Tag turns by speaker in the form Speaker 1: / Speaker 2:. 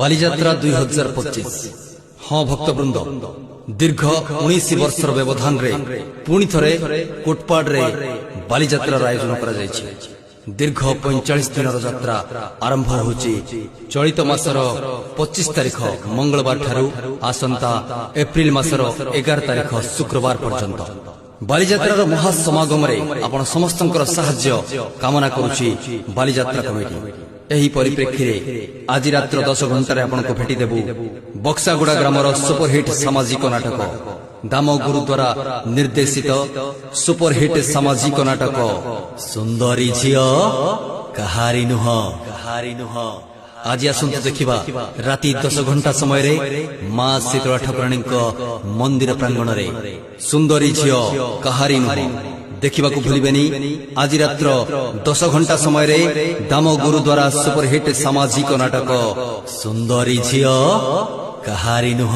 Speaker 1: बालीजात्रा 2025 हाँ भक्तवृंद दीर्घ 19 वर्षर व्यवधान रे पुणी थरे कोटपाड़ रे बालीजात्रार आयोजन करा जायछि। दीर्घ 45 दिनर यात्रा आरंभ होछि चलित मासर 25 तारिख मंगलवार ठारू आसंता एप्रिल मासर 11 तारिख शुक्रवार पर्यंत बालीजात्रार महासमागम रे आपण समस्तंकर सहाय्य कामना करूछि बालीजात्रा कमिटी। एही परिप्रेक्षी रे आज रात्र 10 घंटा रे आपन को भेटी देबु बक्सागुड़ा ग्रामर सुपरहिट सामाजिक नाटक दाम गुरु द्वारा निर्देशित सुपरहिट सामाजिक नाटक सुंदरी झियो कहारी नुह। आज आसंतु देखिबा राति 10 घंटा समय रे मां शीतला ठाकुराणी मंदिर प्रांगण रे सुंदरी झियो कहारी नुह देखा भूलबेनी। आज रात्र 10 घंटा समय रे दाम गुरु द्वारा सुपरहिट सामाजिक नाटक सुंदरी झियो कहारी नुह।